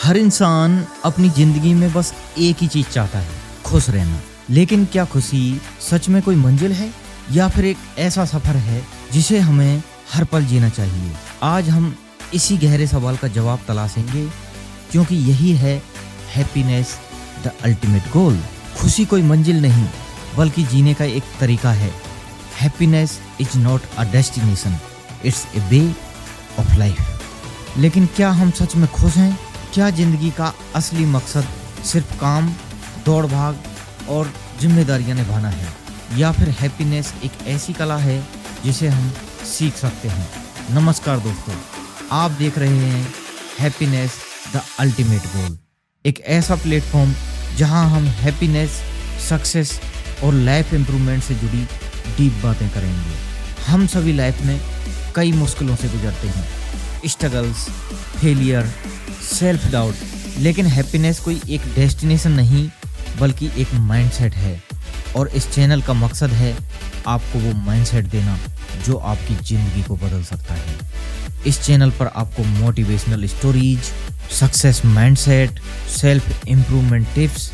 हर इंसान अपनी जिंदगी में बस एक ही चीज चाहता है, खुश रहना। लेकिन क्या खुशी सच में कोई मंजिल है या फिर एक ऐसा सफर है जिसे हमें हर पल जीना चाहिए? आज हम इसी गहरे सवाल का जवाब तलाशेंगे, क्योंकि यही है हैप्पीनेस द अल्टीमेट गोल। खुशी कोई मंजिल नहीं बल्कि जीने का एक तरीका है। Happiness is not a destination, it's a way of life. लेकिन क्या हम सच में खुश हैं? क्या जिंदगी का असली मकसद सिर्फ काम, दौड़ भाग और जिम्मेदारियां निभाना है, या फिर हैप्पीनेस एक ऐसी कला है जिसे हम सीख सकते हैं? नमस्कार दोस्तों, आप देख रहे हैं हैप्पीनेस द अल्टीमेट गोल, एक ऐसा प्लेटफॉर्म जहां हम हैप्पीनेस, सक्सेस और लाइफ इम्प्रूवमेंट से जुड़ी डीप बातें करेंगे। हम सभी लाइफ में कई मुश्किलों से गुजरते हैं, स्ट्रगल्स, फेलियर, सेल्फ डाउट। लेकिन हैप्पीनेस कोई एक डेस्टिनेशन नहीं बल्कि एक माइंडसेट है, और इस चैनल का मकसद है आपको वो माइंडसेट देना जो आपकी ज़िंदगी को बदल सकता है। इस चैनल पर आपको motivational stories, success mindset, self improvement tips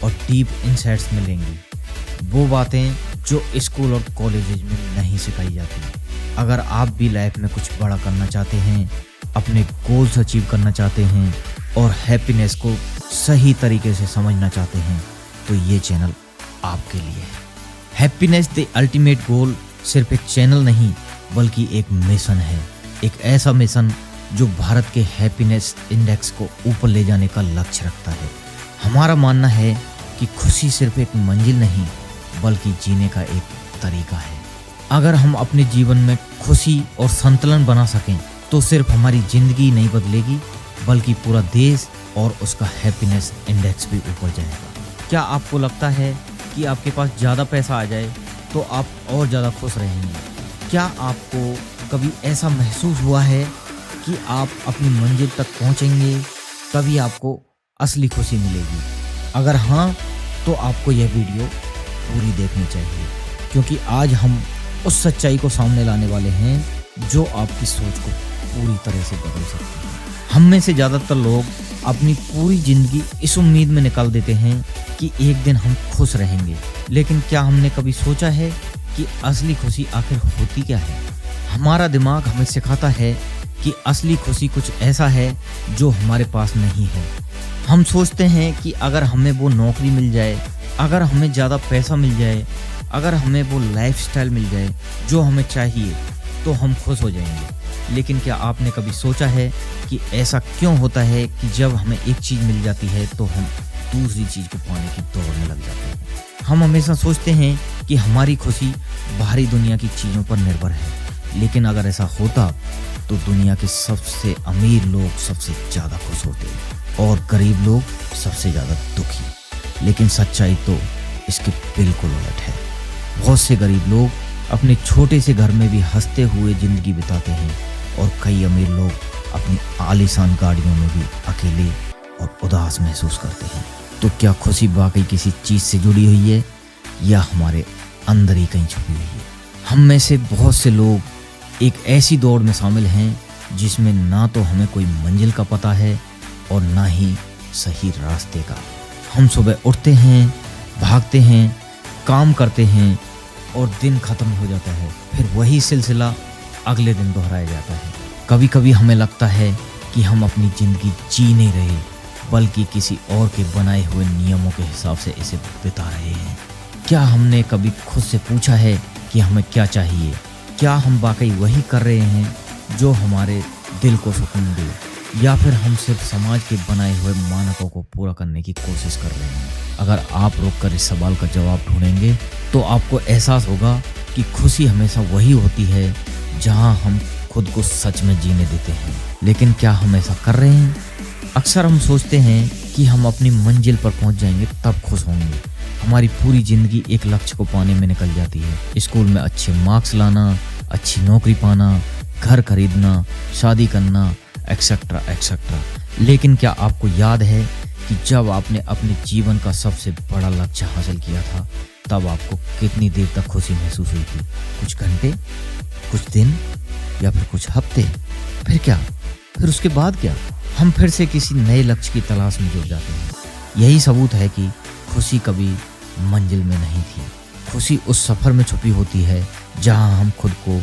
और डीप इंसाइट्स मिलेंगी, वो बातें जो स्कूल और कॉलेजेज में नहीं सिखाई जाती। अगर आप भी लाइफ में कुछ बड़ा करना चाहते हैं, अपने गोल्स अचीव करना चाहते हैं और हैप्पीनेस को सही तरीके से समझना चाहते हैं, तो ये चैनल आपके लिए है। हैप्पीनेस द अल्टीमेट गोल सिर्फ एक चैनल नहीं बल्कि एक मिशन है, एक ऐसा मिशन जो भारत के हैप्पीनेस इंडेक्स को ऊपर ले जाने का लक्ष्य रखता है। हमारा मानना है कि खुशी सिर्फ एक मंजिल नहीं बल्कि जीने का एक तरीका है। अगर हम अपने जीवन में खुशी और संतुलन बना सकें तो सिर्फ हमारी जिंदगी नहीं बदलेगी बल्कि पूरा देश और उसका हैप्पीनेस इंडेक्स भी ऊपर जाएगा। क्या आपको लगता है कि आपके पास ज़्यादा पैसा आ जाए तो आप और ज़्यादा खुश रहेंगे? क्या आपको कभी ऐसा महसूस हुआ है कि आप अपनी मंजिल तक पहुंचेंगे तभी आपको असली खुशी मिलेगी? अगर हाँ, तो आपको यह वीडियो पूरी देखनी चाहिए, क्योंकि आज हम उस सच्चाई को सामने लाने वाले हैं जो आपकी सोच को पूरी तरह से बदल सकती है। हम में से ज़्यादातर लोग अपनी पूरी ज़िंदगी इस उम्मीद में निकाल देते हैं कि एक दिन हम खुश रहेंगे, लेकिन क्या हमने कभी सोचा है कि असली खुशी आखिर होती क्या है? हमारा दिमाग हमें सिखाता है कि असली खुशी कुछ ऐसा है जो हमारे पास नहीं है। हम सोचते हैं कि अगर हमें वो नौकरी मिल जाए, अगर हमें ज़्यादा पैसा मिल जाए, अगर हमें वो लाइफस्टाइल मिल जाए जो हमें चाहिए, तो हम खुश हो जाएंगे। लेकिन क्या आपने कभी सोचा है कि ऐसा क्यों होता है कि जब हमें एक चीज़ मिल जाती है तो हम दूसरी चीज़ को पाने की दौड़ में लग जाते हैं? हम हमेशा सोचते हैं कि हमारी खुशी बाहरी दुनिया की चीज़ों पर निर्भर है, लेकिन अगर ऐसा होता तो दुनिया के सबसे अमीर लोग सबसे ज़्यादा खुश होते और गरीब लोग सबसे ज़्यादा दुखी। लेकिन सच्चाई तो इसके बिल्कुल उलट है। बहुत से गरीब लोग अपने छोटे से घर में भी हंसते हुए ज़िंदगी बिताते हैं और कई अमीर लोग अपनी आलीशान गाड़ियों में भी अकेले और उदास महसूस करते हैं। तो क्या खुशी वाकई किसी चीज़ से जुड़ी हुई है या हमारे अंदर ही कहीं छुपी हुई है? हम में से बहुत से लोग एक ऐसी दौड़ में शामिल हैं जिसमें ना तो हमें कोई मंजिल का पता है और ना ही सही रास्ते का। हम सुबह उठते हैं, भागते हैं, काम करते हैं और दिन खत्म हो जाता है, फिर वही सिलसिला अगले दिन दोहराया जाता है। कभी कभी हमें लगता है कि हम अपनी ज़िंदगी जी नहीं रहे बल्कि किसी और के बनाए हुए नियमों के हिसाब से इसे बिता रहे हैं। क्या हमने कभी खुद से पूछा है कि हमें क्या चाहिए? क्या हम वाकई वही कर रहे हैं जो हमारे दिल को सुकून दे, या फिर हम सिर्फ समाज के बनाए हुए मानकों को पूरा करने की कोशिश कर रहे हैं? अगर आप रुककर इस सवाल का जवाब ढूंढेंगे तो आपको एहसास होगा कि खुशी हमेशा वही होती है जहां हम खुद को सच में जीने देते हैं। लेकिन क्या हम ऐसा कर रहे हैं? अक्सर हम सोचते हैं कि हम अपनी मंजिल पर पहुंच जाएंगे तब खुश होंगे। हमारी पूरी ज़िंदगी एक लक्ष्य को पाने में निकल जाती है। स्कूल में अच्छे मार्क्स लाना, अच्छी नौकरी पाना, घर खरीदना, शादी करना, एक्सेट्रा एक्सेट्रा। लेकिन क्या आपको याद है कि जब आपने अपने जीवन का सबसे बड़ा लक्ष्य हासिल किया था तब आपको कितनी देर तक खुशी महसूस हुई थी? कुछ घंटे, कुछ दिन या फिर कुछ हफ्ते? फिर क्या? फिर उसके बाद क्या? हम फिर से किसी नए लक्ष्य की तलाश में जुट जाते हैं। यही सबूत है कि खुशी कभी मंजिल में नहीं थी। खुशी उस सफ़र में छुपी होती है जहां हम खुद को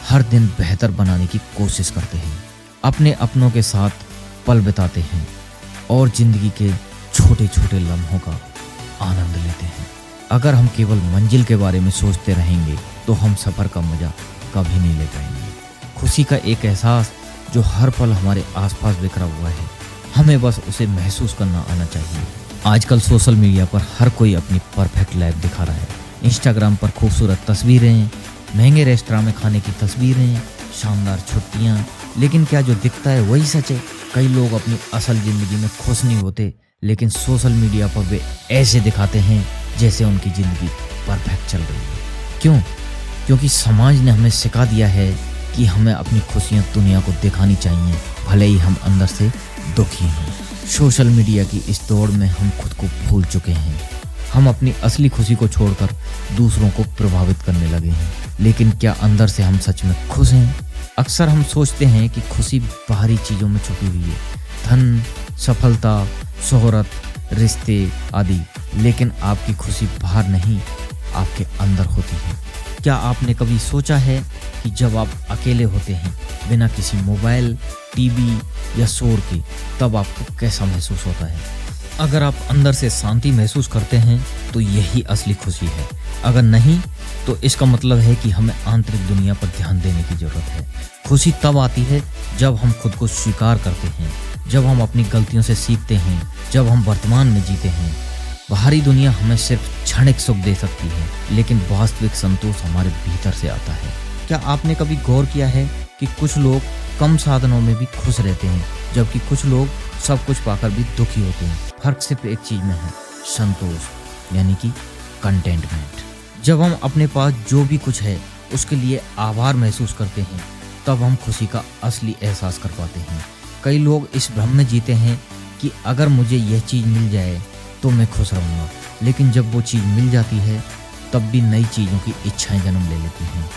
हर दिन बेहतर बनाने की कोशिश करते हैं, अपने अपनों के साथ पल बिताते हैं और ज़िंदगी के छोटे छोटे लम्हों का आनंद लेते हैं। अगर हम केवल मंजिल के बारे में सोचते रहेंगे तो हम सफ़र का मज़ा कभी नहीं ले पाएंगे। खुशी का एक एहसास जो हर पल हमारे आसपास बिखरा हुआ है, हमें बस उसे महसूस करना आना चाहिए। आजकल सोशल मीडिया पर हर कोई अपनी परफेक्ट लाइफ दिखा रहा है। इंस्टाग्राम पर खूबसूरत तस्वीरें, महंगे रेस्टोरेंट में खाने की तस्वीरें, शानदार छुट्टियाँ, लेकिन क्या जो दिखता है वही सच है? कई लोग अपनी असल ज़िंदगी में खुश नहीं होते, लेकिन सोशल मीडिया पर वे ऐसे दिखाते हैं जैसे उनकी ज़िंदगी परफेक्ट चल रही है। क्यों? क्योंकि समाज ने हमें सिखा दिया है कि हमें अपनी खुशियाँ दुनिया को दिखानी चाहिए, भले ही हम अंदर से दुखी हैं। सोशल मीडिया की इस दौड़ में हम खुद को भूल चुके हैं। हम अपनी असली खुशी को छोड़कर दूसरों को प्रभावित करने लगे हैं। लेकिन क्या अंदर से हम सच में खुश हैं? अक्सर हम सोचते हैं कि खुशी बाहरी चीज़ों में छुपी हुई है, धन, सफलता, शोहरत, रिश्ते आदि, लेकिन आपकी खुशी बाहर नहीं, आपके अंदर होती है। क्या आपने कभी सोचा है कि जब आप अकेले होते हैं, बिना किसी मोबाइल, टीवी या शोर के, तब आपको कैसा महसूस होता है? अगर आप अंदर से शांति महसूस करते हैं तो यही असली खुशी है। अगर नहीं तो इसका मतलब है कि हमें आंतरिक दुनिया पर ध्यान देने की जरूरत है। खुशी तब आती है जब हम खुद को स्वीकार करते हैं, जब हम अपनी गलतियों से सीखते हैं, जब हम वर्तमान में जीते हैं। बाहरी दुनिया हमें सिर्फ क्षणिक सुख दे सकती है, लेकिन वास्तविक संतोष हमारे भीतर से आता है। क्या आपने कभी गौर किया है कि कुछ लोग कम साधनों में भी खुश रहते हैं, जबकि कुछ लोग सब कुछ पाकर भी दुखी होते हैं? फर्क सिर्फ एक चीज में है, संतोष, यानी कि कंटेंटमेंट। जब हम अपने पास जो भी कुछ है उसके लिए आभार महसूस करते हैं, तब हम खुशी का असली एहसास कर पाते हैं। कई लोग इस भ्रम में जीते हैं कि अगर मुझे यह चीज़ मिल जाए तो मैं खुश रहूँगा, लेकिन जब वो चीज़ मिल जाती है तब भी नई चीज़ों की इच्छाएं जन्म ले लेती हैं।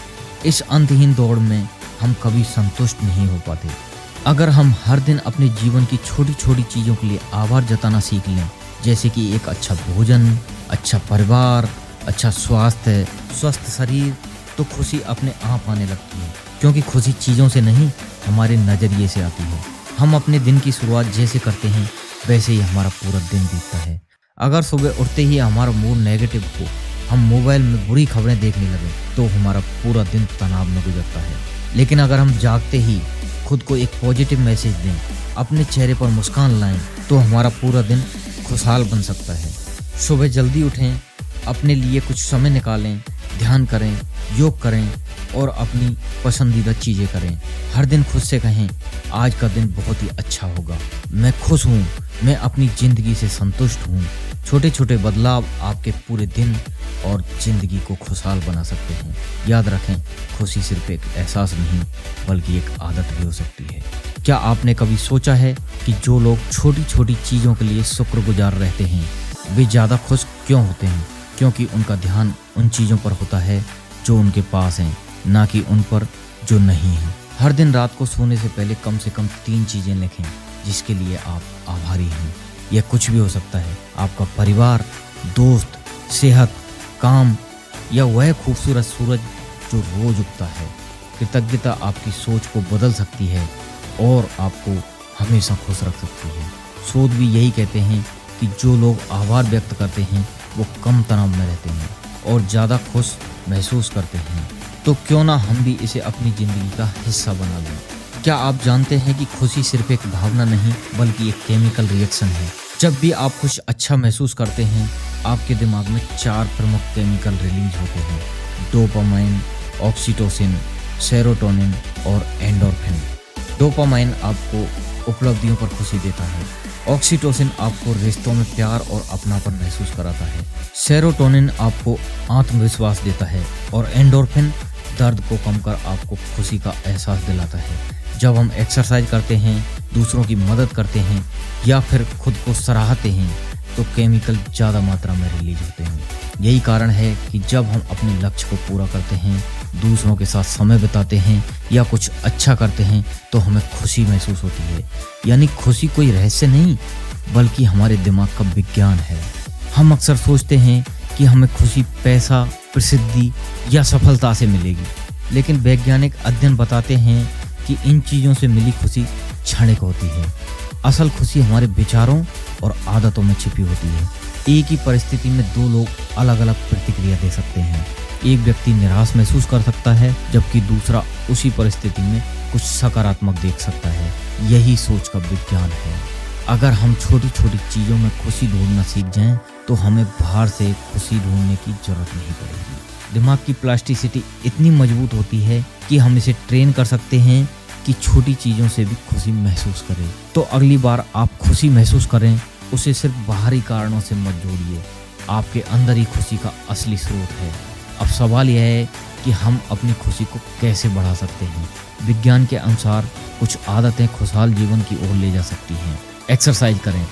इस अंतहीन दौड़ में हम कभी संतुष्ट नहीं हो पाते। अगर हम हर दिन अपने जीवन की छोटी छोटी चीज़ों के लिए आभार जताना सीख लें, जैसे कि एक अच्छा भोजन, अच्छा परिवार, अच्छा स्वास्थ्य, स्वस्थ शरीर, तो खुशी अपने आप आने लगती है। क्योंकि खुशी चीज़ों से नहीं, हमारे नज़रिए से आती है। हम अपने दिन की शुरुआत जैसे करते हैं वैसे ही हमारा पूरा दिन बीतता है। अगर सुबह उठते ही हमारा मूड नेगेटिव हो, हम मोबाइल में बुरी खबरें देखने लगे, तो हमारा पूरा दिन तनाव में गुजरता है। लेकिन अगर हम जागते ही खुद को एक पॉजिटिव मैसेज दें, अपने चेहरे पर मुस्कान लाएं, तो हमारा पूरा दिन खुशहाल बन सकता है। सुबह जल्दी उठें, अपने लिए कुछ समय निकालें, ध्यान करें, योग करें और अपनी पसंदीदा चीज़ें करें। हर दिन खुद से कहें, आज का दिन बहुत ही अच्छा होगा, मैं खुश हूँ, मैं अपनी ज़िंदगी से संतुष्ट हूँ। छोटे छोटे बदलाव आपके पूरे दिन और ज़िंदगी को खुशहाल बना सकते हैं। याद रखें, खुशी सिर्फ एक एहसास नहीं बल्कि एक आदत भी हो सकती है। क्या आपने कभी सोचा है कि जो लोग छोटी छोटी चीज़ों के लिए शुक्रगुजार रहते हैं, वे ज़्यादा खुश क्यों होते हैं? क्योंकि उनका ध्यान उन चीज़ों पर होता है जो उनके पास हैं, ना कि उन पर जो नहीं है। हर दिन रात को सोने से पहले कम से कम 3 चीज़ें लिखें जिसके लिए आप आभारी हैं। यह कुछ भी हो सकता है, आपका परिवार, दोस्त, सेहत, काम या वह खूबसूरत सूरज जो रोज उगता है। कृतज्ञता आपकी सोच को बदल सकती है और आपको हमेशा खुश रख सकती है। शोध भी यही कहते हैं कि जो लोग आभार व्यक्त करते हैं वो कम तनाव में रहते हैं और ज़्यादा खुश महसूस करते हैं। तो क्यों ना हम भी इसे अपनी ज़िंदगी का हिस्सा बना लें। क्या आप जानते हैं कि खुशी सिर्फ एक भावना नहीं बल्कि एक केमिकल रिएक्शन है। जब भी आप कुछ अच्छा महसूस करते हैं, आपके दिमाग में 4 प्रमुख केमिकल रिलीज होते हैं: डोपामाइन, ऑक्सीटोसिन, सेरोटोनिन और एंडोर्फिन। डोपामाइन आपको उपलब्धियों पर खुशी देता है। ऑक्सीटोसिन आपको रिश्तों में प्यार और अपनापन महसूस कराता है। सेरोटोनिन आपको आत्मविश्वास देता है और एंडोर्फिन दर्द को कम कर आपको खुशी का एहसास दिलाता है। जब हम एक्सरसाइज करते हैं, दूसरों की मदद करते हैं या फिर खुद को सराहते हैं तो केमिकल ज़्यादा मात्रा में रिलीज होते हैं। यही कारण है कि जब हम अपने लक्ष्य को पूरा करते हैं, दूसरों के साथ समय बिताते हैं या कुछ अच्छा करते हैं तो हमें खुशी महसूस होती है। यानी खुशी कोई रहस्य नहीं बल्कि हमारे दिमाग का विज्ञान है। हम अक्सर सोचते हैं कि हमें खुशी पैसा, प्रसिद्धि या सफलता से मिलेगी, लेकिन वैज्ञानिक अध्ययन बताते हैं कि इन चीज़ों से मिली खुशी क्षणिक होती है। असल खुशी हमारे विचारों और आदतों में छिपी होती है। एक ही परिस्थिति में दो लोग अलग अलग प्रतिक्रिया दे सकते हैं। एक व्यक्ति निराश महसूस कर सकता है जबकि दूसरा उसी परिस्थिति में कुछ सकारात्मक देख सकता है। यही सोच का विज्ञान है। अगर हम छोटी छोटी चीज़ों में खुशी ढूंढना सीख जाएं तो हमें बाहर से खुशी ढूंढने की जरूरत नहीं पड़ेगी। दिमाग की प्लास्टिसिटी इतनी मजबूत होती है कि हम इसे ट्रेन कर सकते हैं कि छोटी चीज़ों से भी खुशी महसूस करें। तो अगली बार आप खुशी महसूस करें, उसे सिर्फ बाहरी कारणों से मत जोड़िए। आपके अंदर ही खुशी का असली स्रोत है। अब सवाल यह है कि हम अपनी खुशी को कैसे बढ़ा सकते हैं। विज्ञान के अनुसार कुछ आदतें खुशहाल जीवन की ओर ले जा सकती हैं। एक्सरसाइज करें,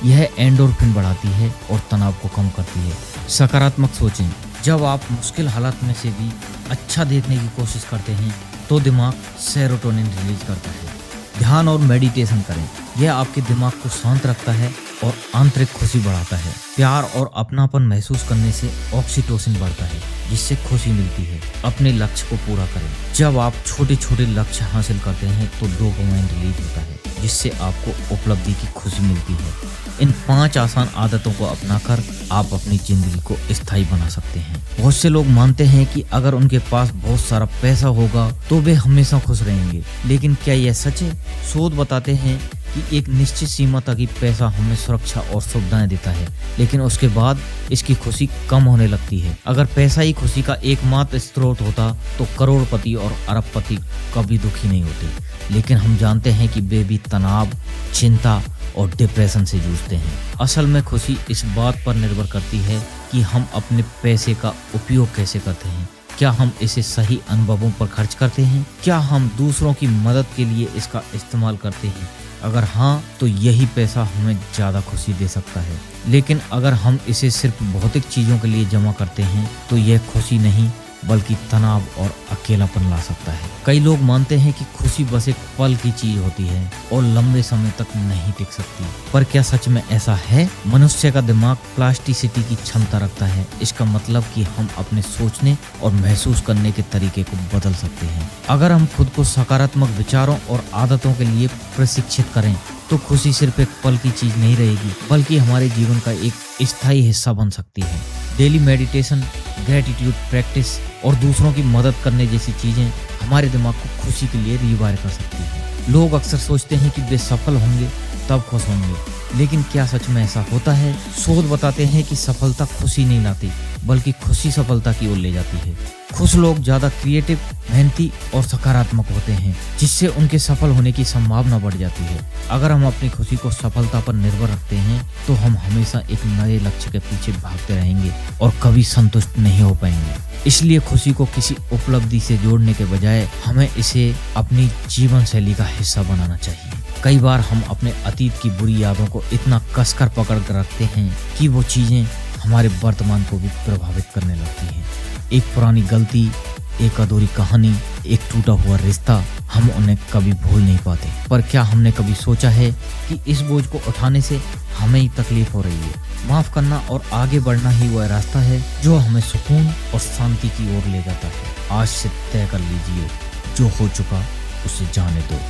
यह एंडोर्फिन बढ़ाती है और तनाव को कम करती है। सकारात्मक सोचें, जब आप मुश्किल हालात में से भी अच्छा देखने की कोशिश करते हैं तो दिमाग सेरोटोनिन रिलीज करता है। ध्यान और मेडिटेशन करें, यह आपके दिमाग को शांत रखता है और आंतरिक खुशी बढ़ाता है। प्यार और अपनापन महसूस करने से ऑक्सीटोसिन बढ़ता है जिससे खुशी मिलती है। अपने लक्ष्य को पूरा करें, जब आप छोटे छोटे लक्ष्य हासिल करते हैं तो डोपामाइन रिलीज होता है जिससे आपको उपलब्धि की खुशी मिलती है। इन 5 आसान आदतों को अपनाकर आप अपनी जिंदगी को स्थायी बना सकते हैं। बहुत से लोग मानते हैं कि अगर उनके पास बहुत सारा पैसा होगा तो वे हमेशा खुश रहेंगे, लेकिन क्या यह सच है? शोध बताते हैं कि एक निश्चित सीमा तक ही पैसा हमें सुरक्षा और सुविधाएं देता है, लेकिन उसके बाद इसकी खुशी कम होने लगती है। अगर पैसा ही खुशी का एकमात्र स्रोत होता तो करोड़पति और अरबपति कभी दुखी नहीं होते, लेकिन हम जानते हैं कि वे भी तनाव, चिंता और डिप्रेशन से जूझते हैं। असल में खुशी इस बात पर निर्भर करती है कि हम अपने पैसे का उपयोग कैसे करते हैं। क्या हम इसे सही अनुभवों पर खर्च करते हैं? क्या हम दूसरों की मदद के लिए इसका इस्तेमाल करते हैं? अगर हाँ, तो यही पैसा हमें ज़्यादा खुशी दे सकता है। लेकिन अगर हम इसे सिर्फ भौतिक चीज़ों के लिए जमा करते हैं तो यह खुशी नहीं बल्कि तनाव और अकेलापन ला सकता है। कई लोग मानते हैं कि खुशी बस एक पल की चीज होती है और लंबे समय तक नहीं टिक सकती, पर क्या सच में ऐसा है? मनुष्य का दिमाग प्लास्टिसिटी की क्षमता रखता है। इसका मतलब कि हम अपने सोचने और महसूस करने के तरीके को बदल सकते हैं। अगर हम खुद को सकारात्मक विचारों और आदतों के लिए प्रशिक्षित करें तो खुशी सिर्फ एक पल की चीज नहीं रहेगी बल्कि हमारे जीवन का एक स्थायी हिस्सा बन सकती है। डेली मेडिटेशन, ग्रेटिट्यूड प्रैक्टिस और दूसरों की मदद करने जैसी चीजें हमारे दिमाग को खुशी के लिए रिवायर कर सकती हैं। लोग अक्सर सोचते हैं कि वे सफल होंगे तब खुश होंगे, लेकिन क्या सच में ऐसा होता है? शोध बताते हैं कि सफलता खुशी नहीं लाती बल्कि खुशी सफलता की ओर ले जाती है। खुश लोग ज्यादा क्रिएटिव, मेहनती और सकारात्मक होते हैं जिससे उनके सफल होने की संभावना बढ़ जाती है। अगर हम अपनी खुशी को सफलता पर निर्भर रखते हैं तो हम हमेशा एक नए लक्ष्य के पीछे भागते रहेंगे और कभी संतुष्ट नहीं हो पाएंगे। इसलिए खुशी को किसी उपलब्धि से जोड़ने के बजाय हमें इसे अपनी जीवन शैली का हिस्सा बनाना चाहिए। कई बार हम अपने अतीत की बुरी यादों को इतना कसकर पकड़ कर रखते हैं कि वो चीजें हमारे वर्तमान को भी प्रभावित करने लगती हैं। एक पुरानी गलती, एक अधूरी कहानी, एक टूटा हुआ रिश्ता, हम उन्हें कभी भूल नहीं पाते। पर क्या हमने कभी सोचा है कि इस बोझ को उठाने से हमें ही तकलीफ हो रही है? माफ करना और आगे बढ़ना ही वह रास्ता है जो हमें सुकून और शांति की ओर ले जाता है। आज से तय कर लीजिए, जो हो चुका उसे जाने दो,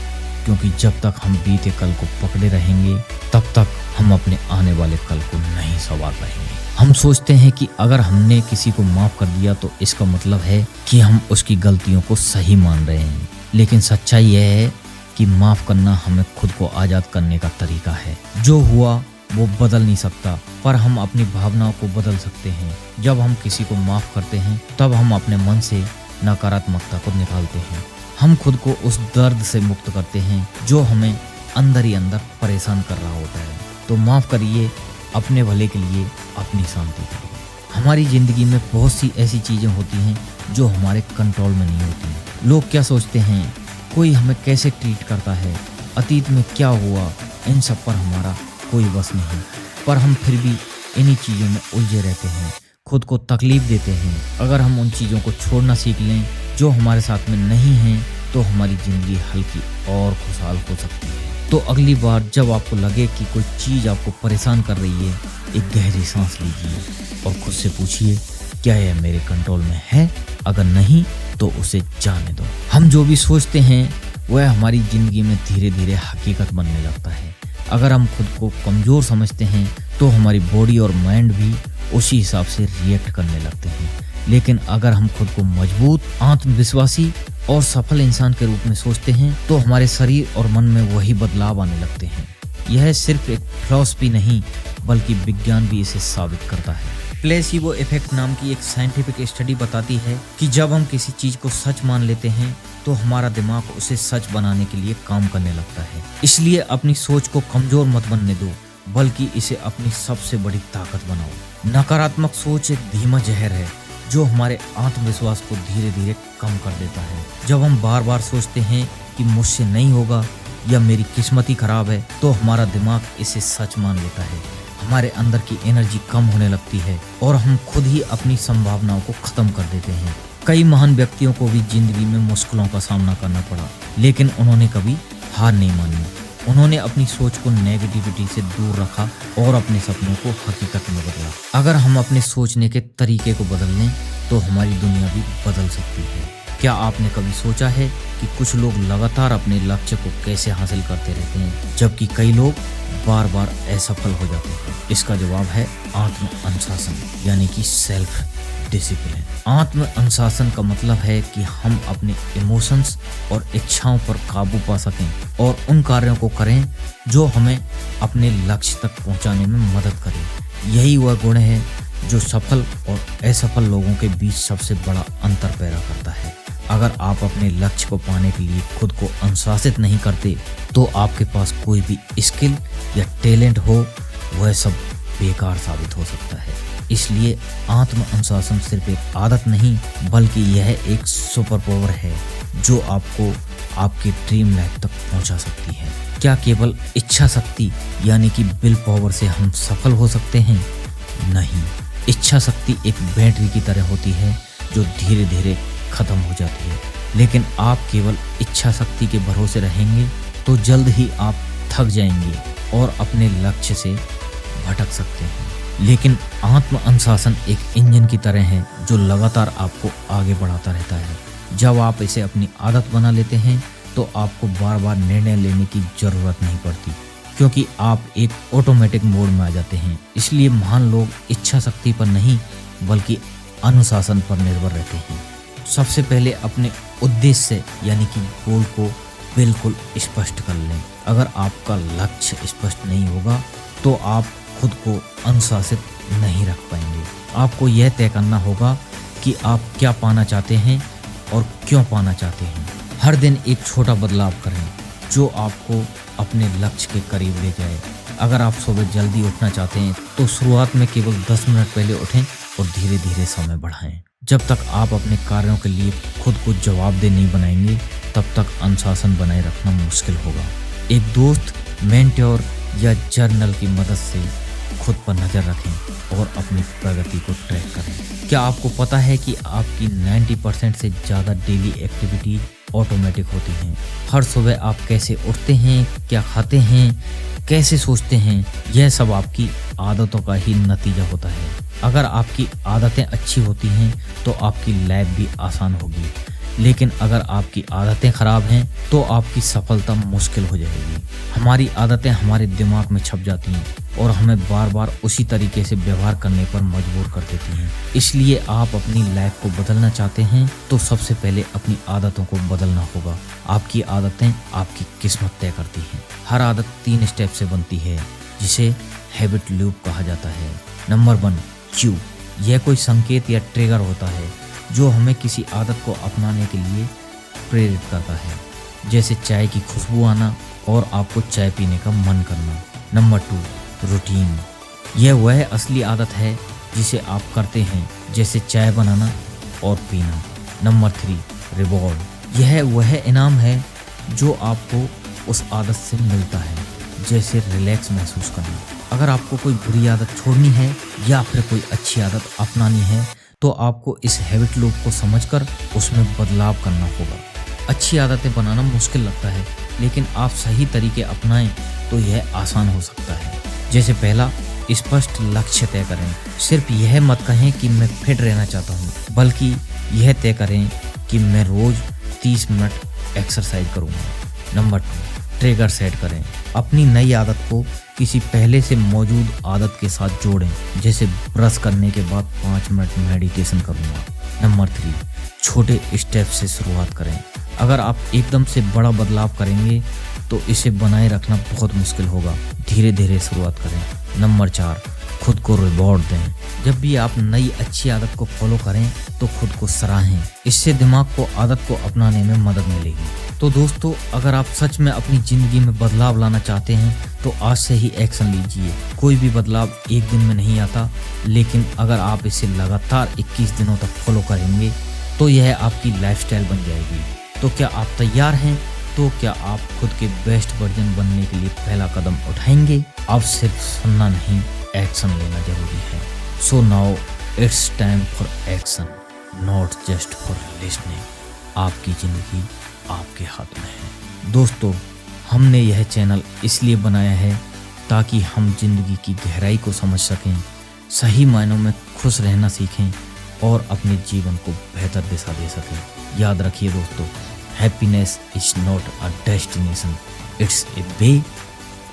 क्योंकि जब तक हम बीते कल को पकड़े रहेंगे तब तक हम अपने आने वाले कल को नहीं संवार रहेंगे। हम सोचते हैं कि अगर हमने किसी को माफ कर दिया तो इसका मतलब है कि हम उसकी गलतियों को सही मान रहे हैं, लेकिन सच्चाई यह है कि माफ करना हमें खुद को आजाद करने का तरीका है। जो हुआ वो बदल नहीं सकता, पर हम अपनी भावनाओं को बदल सकते हैं। जब हम किसी को माफ करते हैं तब हम अपने मन से नकारात्मकता को निकालते हैं। हम खुद को उस दर्द से मुक्त करते हैं जो हमें अंदर ही अंदर परेशान कर रहा होता है। तो माफ करिए, अपने भले के लिए, अपनी शांति के लिए। हमारी जिंदगी में बहुत सी ऐसी चीजें होती हैं जो हमारे कंट्रोल में नहीं होती। लोग क्या सोचते हैं, कोई हमें कैसे ट्रीट करता है, अतीत में क्या हुआ, इन सब पर हमारा कोई बस नहीं, पर हम फिर भी इन्हीं चीज़ों में उलझे रहते हैं। खुद को तकलीफ देते हैं। अगर हम उन चीज़ों को छोड़ना सीख लें जो हमारे साथ में नहीं हैं, तो हमारी ज़िंदगी हल्की और खुशहाल हो सकती है। तो अगली बार जब आपको लगे कि कोई चीज़ आपको परेशान कर रही है, एक गहरी सांस लीजिए और खुद से पूछिए, क्या यह मेरे कंट्रोल में है? अगर नहीं तो उसे जाने दो। हम जो भी सोचते हैं वह हमारी ज़िंदगी में धीरे धीरे हकीकत बनने लगता है। अगर हम खुद को कमज़ोर समझते हैं तो हमारी बॉडी और माइंड भी उसी हिसाब से रिएक्ट करने लगते हैं। लेकिन अगर हम खुद को मजबूत, आत्मविश्वासी और सफल इंसान के रूप में सोचते हैं तो हमारे शरीर और मन में वही बदलाव आने लगते हैं। यह सिर्फ एक फिलॉसफी नहीं बल्कि विज्ञान भी इसे साबित करता है। प्लेसिबो इफेक्ट नाम की एक साइंटिफिक स्टडी बताती है कि जब हम किसी चीज को सच मान लेते हैं तो हमारा दिमाग उसे सच बनाने के लिए काम करने लगता है। इसलिए अपनी सोच को कमजोर मत बनने दो, बल्कि इसे अपनी सबसे बड़ी ताकत बनाओ। नकारात्मक सोच एक धीमा जहर है जो हमारे आत्मविश्वास को धीरे धीरे कम कर देता है। जब हम बार बार सोचते हैं कि मुझसे नहीं होगा या मेरी किस्मत ही खराब है, तो हमारा दिमाग इसे सच मान लेता है। हमारे अंदर की एनर्जी कम होने लगती है और हम खुद ही अपनी संभावनाओं को खत्म कर देते हैं। कई महान व्यक्तियों को भी जिंदगी में मुश्किलों का सामना करना पड़ा, लेकिन उन्होंने कभी हार नहीं मानी। उन्होंने अपनी सोच को नेगेटिविटी से दूर रखा और अपने सपनों को हकीकत में बदला। अगर हम अपने सोचने के तरीके को बदल लें तो हमारी दुनिया भी बदल सकती है। क्या आपने कभी सोचा है कि कुछ लोग लगातार अपने लक्ष्य को कैसे हासिल करते रहते हैं, जबकि कई लोग बार बार असफल हो जाते हैं? इसका जवाब है आत्म अनुशासन, यानी कि सेल्फ डिसिप्लिन। आत्म अनुशासन का मतलब है कि हम अपने इमोशंस और इच्छाओं पर काबू पा सकें और उन कार्यों को करें जो हमें अपने लक्ष्य तक पहुंचाने में मदद करें। यही वह गुण है जो सफल और असफल लोगों के बीच सबसे बड़ा अंतर पैदा करता है। अगर आप अपने लक्ष्य को पाने के लिए खुद को अनुशासित नहीं करते तो आपके पास कोई भी स्किल या टैलेंट हो, वह सब बेकार साबित हो सकता है। इसलिए आत्म अनुशासन सिर्फ एक आदत नहीं बल्कि यह एक सुपर पावर है जो आपको आपके ड्रीम लाइफ तक पहुंचा सकती है। क्या केवल इच्छा शक्ति यानी कि विल पावर से हम सफल हो सकते हैं? नहीं, इच्छा शक्ति एक बैटरी की तरह होती है जो धीरे धीरे खत्म हो जाती है। लेकिन आप केवल इच्छा शक्ति के भरोसे रहेंगे तो जल्द ही आप थक जाएंगे और अपने लक्ष्य से भटक सकते हैं। लेकिन आत्म अनुशासन एक इंजन की तरह है जो लगातार आपको आगे बढ़ाता रहता है। जब आप इसे अपनी आदत बना लेते हैं तो आपको बार बार निर्णय लेने की जरूरत नहीं पड़ती, क्योंकि आप एक ऑटोमेटिक मोड में आ जाते हैं। इसलिए महान लोग इच्छा शक्ति पर नहीं बल्कि अनुशासन पर निर्भर रहते हैं। सबसे पहले अपने उद्देश्य यानी कि गोल को बिल्कुल स्पष्ट कर लें। अगर आपका लक्ष्य स्पष्ट नहीं होगा तो आप खुद को अनुशासित नहीं रख पाएंगे। आपको यह तय करना होगा कि आप क्या पाना चाहते हैं और क्यों पाना चाहते हैं। हर दिन एक छोटा बदलाव करें जो आपको अपने लक्ष्य के करीब ले जाए। अगर आप सुबह जल्दी उठना चाहते हैं तो शुरुआत में केवल 10 मिनट पहले उठें और धीरे धीरे समय बढ़ाएं। जब तक आप अपने कार्यों के लिए खुद को जवाबदेह नहीं बनाएंगे तब तक अनुशासन बनाए रखना मुश्किल होगा। एक दोस्त, मेंटोर या जर्नल की मदद से खुद पर नजर रखें और अपनी प्रगति को ट्रैक करें। क्या आपको पता है कि आपकी 90% से ज़्यादा डेली एक्टिविटी ऑटोमेटिक होती हैं? हर सुबह आप कैसे उठते हैं, क्या खाते हैं, कैसे सोचते हैं, यह सब आपकी आदतों का ही नतीजा होता है। अगर आपकी आदतें अच्छी होती हैं तो आपकी लाइफ भी आसान होगी, लेकिन अगर आपकी आदतें खराब हैं तो आपकी सफलता मुश्किल हो जाएगी। हमारी आदतें हमारे दिमाग में छप जाती हैं और हमें बार बार उसी तरीके से व्यवहार करने पर मजबूर कर देती हैं। इसलिए आप अपनी लाइफ को बदलना चाहते हैं तो सबसे पहले अपनी आदतों को बदलना होगा। आपकी आदतें आपकी किस्मत तय करती हैं। हर आदत 3 स्टेप से बनती है जिसे हैबिट लूप कहा जाता है। Number 1, Q. यह कोई संकेत या ट्रिगर होता है जो हमें किसी आदत को अपनाने के लिए प्रेरित करता है, जैसे चाय की खुशबू आना और आपको चाय पीने का मन करना। Number 2, routine. यह वह असली आदत है जिसे आप करते हैं, जैसे चाय बनाना और पीना। Number 3, reward. यह वह इनाम है जो आपको उस आदत से मिलता है, जैसे रिलैक्स महसूस करना। अगर आपको कोई बुरी आदत छोड़नी है या फिर कोई अच्छी आदत अपनानी है तो आपको इस हैबिट लूप को समझकर उसमें बदलाव करना होगा। अच्छी आदतें बनाना मुश्किल लगता है, लेकिन आप सही तरीके अपनाएं तो यह आसान हो सकता है। जैसे पहला, स्पष्ट लक्ष्य तय करें। सिर्फ यह मत कहें कि मैं फिट रहना चाहता हूँ, बल्कि यह तय करें कि मैं रोज 30 मिनट एक्सरसाइज करूँगा। नंबर 2, ट्रिगर सेट करें। अपनी नई आदत को किसी पहले से मौजूद आदत के साथ जोड़ें, जैसे ब्रश करने के बाद 5 मिनट मेडिटेशन करूँगा। नंबर 3, छोटे स्टेप से शुरुआत करें। अगर आप एकदम से बड़ा बदलाव करेंगे तो इसे बनाए रखना बहुत मुश्किल होगा। धीरे धीरे शुरुआत करें। नंबर 4, खुद को रिवॉर्ड दें। जब भी आप नई अच्छी आदत को फॉलो करें तो खुद को सराहें। इससे दिमाग को आदत को अपनाने में मदद मिलेगी। तो दोस्तों, अगर आप सच में अपनी जिंदगी में बदलाव लाना चाहते हैं तो आज से ही एक्शन लीजिए। कोई भी बदलाव एक दिन में नहीं आता, लेकिन अगर आप इसे लगातार 21 दिनों तक फॉलो करेंगे तो यह आपकी लाइफस्टाइल बन जाएगी। तो क्या आप तैयार हैं? तो क्या आप खुद के बेस्ट वर्जन बनने के लिए पहला कदम उठाएंगे? अब सिर्फ सुनना नहीं, एक्शन लेना जरूरी है। So now it's time for action, not just for listening. आपकी जिंदगी आपके हाथ में है। दोस्तों, हमने यह चैनल इसलिए बनाया है ताकि हम जिंदगी की गहराई को समझ सकें, सही मायनों में खुश रहना सीखें और अपने जीवन को बेहतर दिशा दे सकें। याद रखिए दोस्तों, happiness is not a destination, it's a way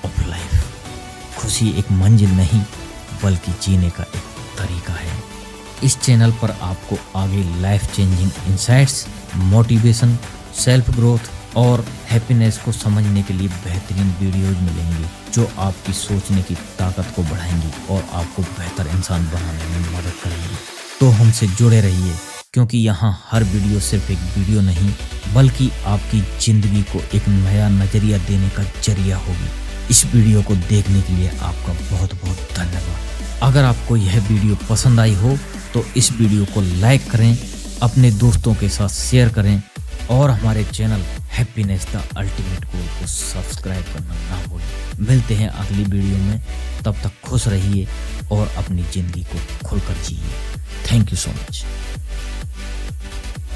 of life. खुशी एक मंजिल नहीं बल्कि जीने का एक तरीका है। इस चैनल पर आपको आगे life changing insights, motivation, self growth और हैप्पीनेस को समझने के लिए बेहतरीन वीडियोज मिलेंगी जो आपकी सोचने की ताकत को बढ़ाएंगी और आपको बेहतर इंसान बनाने में मदद करेंगी। तो हमसे जुड़े रहिए, क्योंकि यहाँ हर वीडियो सिर्फ एक वीडियो नहीं बल्कि आपकी जिंदगी को एक नया नजरिया देने का जरिया होगी। इस वीडियो को देखने के लिए आपका बहुत बहुत धन्यवाद। अगर आपको यह वीडियो पसंद आई हो तो इस वीडियो को लाइक करें, अपने दोस्तों के साथ शेयर करें और हमारे channel happiness the ultimate goal को सब्सक्राइब करना ना भूलें। मिलते हैं अगली वीडियो में, तब तक खुश रहिए और अपनी जिंदगी को खुलकर जिए। Thank you so much.